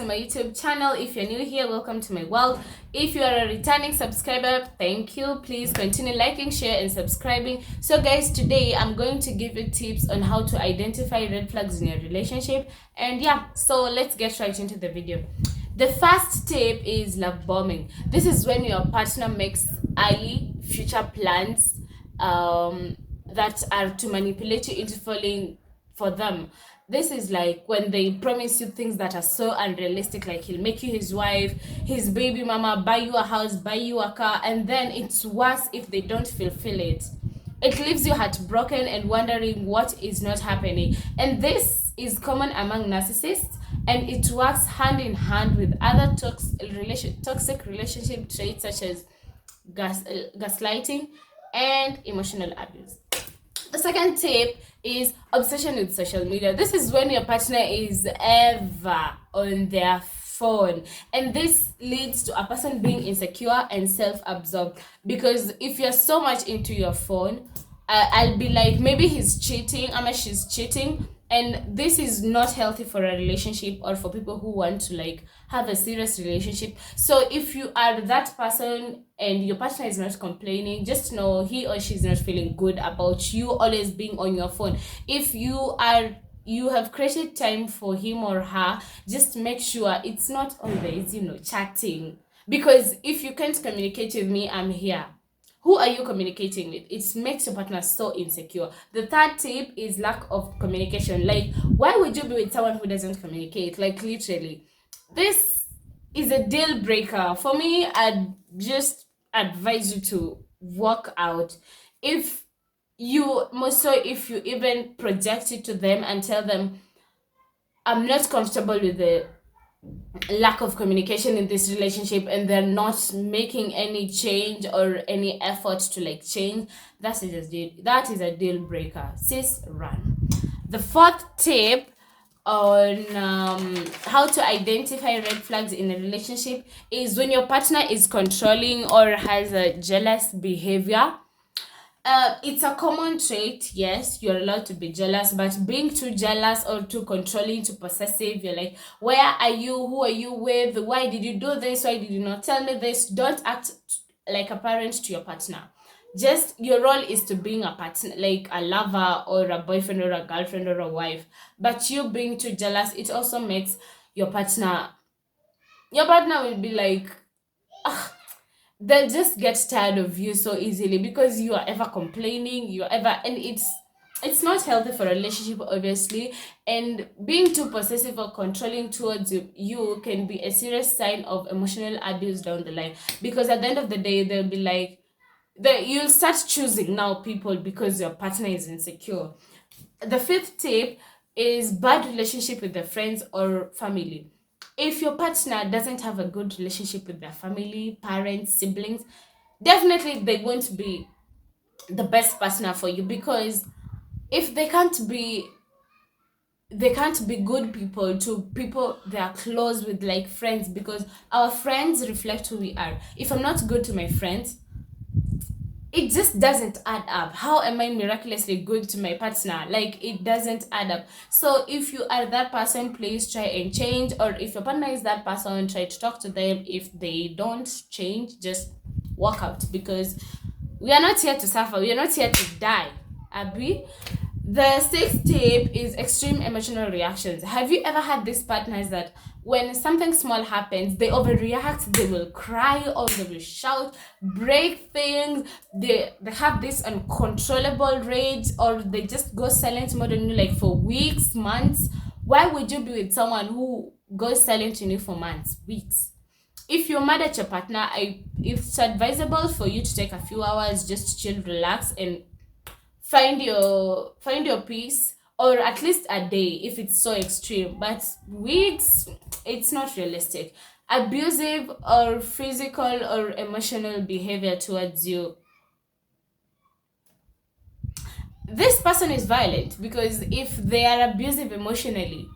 my YouTube channel. If you're new here, welcome to my world. If you are a returning subscriber, thank you. Please continue liking, share and subscribing. So guys, today I'm going to give you tips on how to identify red flags in your relationship. And yeah, so let's get right into the video. The first tip is love bombing. This is when your partner makes early future plans that are to manipulate you into falling for them. This is like when they promise you things that are so unrealistic, like he'll make you his wife, his baby mama, buy you a house, buy you a car, and then it's worse if they don't fulfill it. It leaves you heartbroken and wondering what is not happening. And this is common among narcissists, and it works hand in hand with other toxic relationship traits such as gaslighting and emotional abuse. The second tip is obsession with social media. This is when your partner is ever on their phone, and this leads to a person being insecure and self-absorbed, because if you're so much into your phone, I'll be like, maybe he's cheating, she's cheating, and this is not healthy for a relationship or for people who want to like have a serious relationship. So if you are that person and your partner is not complaining, just know he or she is not feeling good about you always being on your phone. If you have created time for him or her, just make sure it's not always chatting, because if you can't communicate with me, I'm here. Who are you communicating with? It makes your partner so insecure. The third tip is lack of communication. Like, why would you be with someone who doesn't communicate? Like, literally, this is a deal breaker. For me, I'd just advise you to walk out. If you even project it to them and tell them, I'm not comfortable with the lack of communication in this relationship, and they're not making any change or any effort to like change, that is a deal breaker. Sis, run. The fourth tip on how to identify red flags in a relationship is when your partner is controlling or has a jealous behavior. It's a common trait. Yes, you're allowed to be jealous, but being too jealous or too controlling, too possessive, you're like, where are you? Who are you with? Why did you do this? Why did you not tell me this? Don't act like a parent to your partner. Just your role is to being a partner, like a lover or a boyfriend or a girlfriend or a wife. But you being too jealous, it also makes your partner will be like, they'll just get tired of you so easily, because you are ever complaining, and it's not healthy for a relationship, obviously. And being too possessive or controlling towards you can be a serious sign of emotional abuse down the line, because at the end of the day, they'll be like, you'll start choosing now people because your partner is insecure. The fifth tip is bad relationship with their friends or family. If your partner doesn't have a good relationship with their family, parents, siblings, definitely they won't be the best partner for you, because if they can't be good people to people they are close with, like friends, because our friends reflect who we are. If I'm not good to my friends, it just doesn't add up. How am I miraculously good to my partner? Like, it doesn't add up. So if you are that person, please try and change. Or if your partner is that person, try to talk to them. If they don't change, just walk out, because we are not here to suffer. We are not here to die. Abby. The sixth tip is extreme emotional reactions. Have you ever had these partners that when something small happens, they overreact, they will cry or they will shout, break things, they have this uncontrollable rage, or they just go silent mode on you like for weeks, months? Why would you be with someone who goes silent on you for months, weeks? If you're mad at your partner, it's advisable for you to take a few hours, just chill, relax, and find your peace, or at least a day if it's so extreme. But weeks, it's not realistic. Abusive or physical or emotional behavior towards you, this person is violent, because if they are abusive emotionally,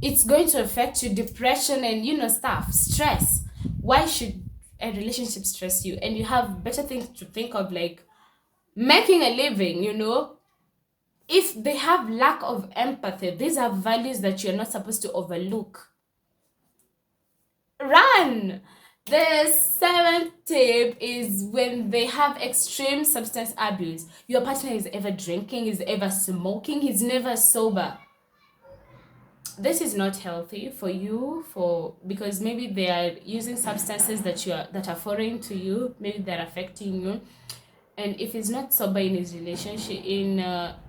it's going to affect you, depression and stuff, stress. Why should a relationship stress you? And you have better things to think of, like making a living. If they have lack of empathy, these are values that you're not supposed to overlook. Run. The seventh tip is when they have extreme substance abuse. Your partner is ever drinking, is ever smoking, he's never sober. This is not healthy for you, because maybe they are using substances that are foreign to you, maybe they're affecting you. And if he's not sober in his relationship,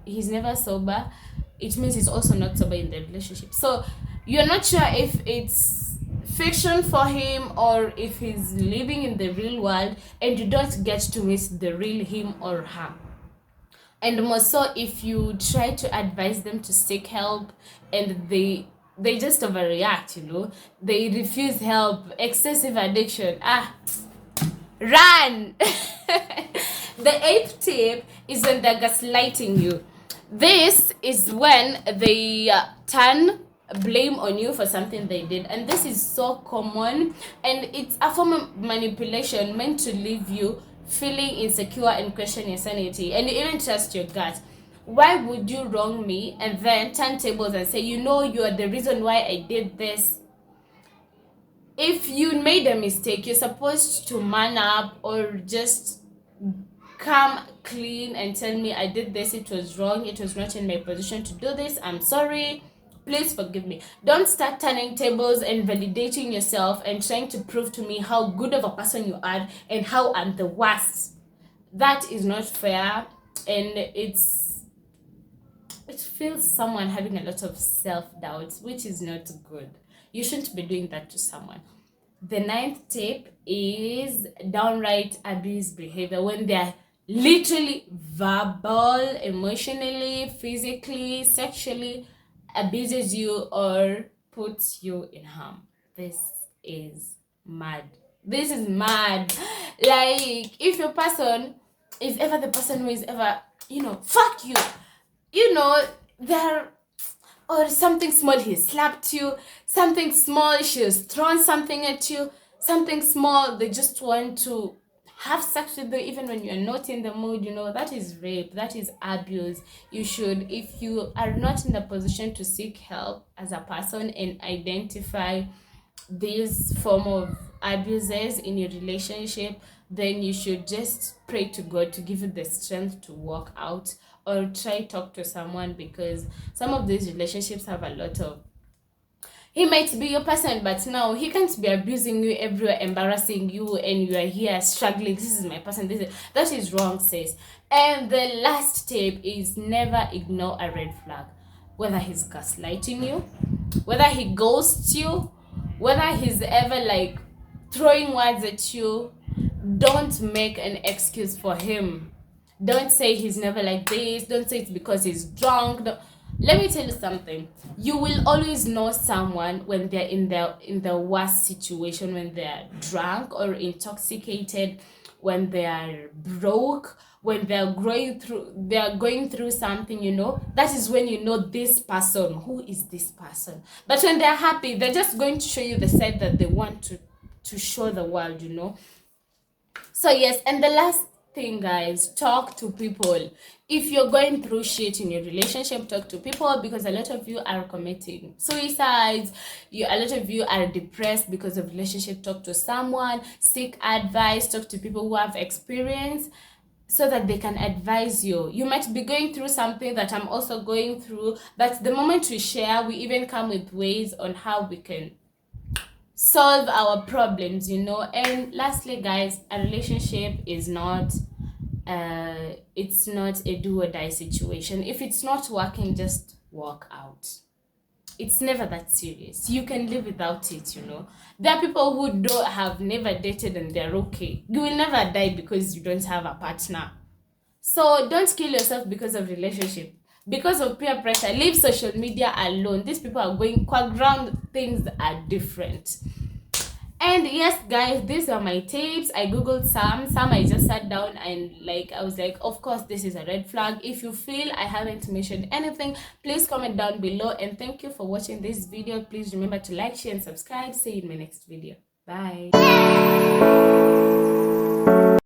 he's never sober, it means he's also not sober in the relationship. So you're not sure if it's fiction for him or if he's living in the real world, and you don't get to meet the real him or her. And more so if you try to advise them to seek help and they just overreact, they refuse help, excessive addiction, run. The eighth tip is when they're gaslighting you. This is when they turn blame on you for something they did, and this is so common, and it's a form of manipulation meant to leave you feeling insecure and question your sanity, and you even trust your gut. Why would you wrong me and then turn tables and say, you are the reason why I did this? If you made a mistake, you're supposed to man up or just come clean and tell me, I did this, it was wrong, it was not in my position to do this, I'm sorry, please forgive me. Don't start turning tables and validating yourself and trying to prove to me how good of a person you are and how I'm the worst. That is not fair, and it feels someone having a lot of self-doubt, which is not good. You shouldn't be doing that to someone. The ninth tip is downright abuse behavior, when they're literally verbal, emotionally, physically, sexually abuses you or puts you in harm. This is mad. This is mad. Like, if your person is ever the person who is ever, fuck you, they're, or something small, he slapped you, something small, she has thrown something at you, something small, they just want to have sex with you even when you're not in the mood, that is rape, that is abuse. You should, if you are not in the position to seek help as a person and identify these form of abuses in your relationship, then you should just pray to God to give you the strength to walk out, or try talk to someone, because some of these relationships have a lot of, he might be your person, but now he can't be abusing you everywhere, embarrassing you, and you are here struggling. This is my person. That is wrong, sis. And the last tip is never ignore a red flag. Whether he's gaslighting you, whether he ghosts you, whether he's ever throwing words at you, don't make an excuse for him. Don't say he's never like this. Don't say it's because he's drunk. Let me tell you something. You will always know someone when they're in the worst situation, when they're drunk or intoxicated, when they are broke, when they're going through something, that is when you know this person. Who is this person? But when they're happy, they're just going to show you the side that they want to show the world, So yes, and the last thing, guys, talk to people. If you're going through shit in your relationship, talk to people, because a lot of you are committing suicides. A lot of you are depressed because of relationship. Talk to someone, seek advice, talk to people who have experience, so that they can advise you. You might be going through something that I'm also going through, but the moment we share, we even come with ways on how we can solve our problems, And lastly, guys, a relationship is not it's not a do or die situation. If it's not working, just walk out. It's never that serious. You can live without it, There are people who have never dated and they're okay. You will never die because you don't have a partner. So don't kill yourself because of relationship, because of peer pressure. Leave social media alone. These people are going ground. Things are different. And yes, guys, these are my tips. I googled some I just sat down and I was like, of course this is a red flag. If you feel I haven't mentioned anything, please comment down below, and thank you for watching this video. Please remember to like, share and subscribe. See you in my next video. Bye.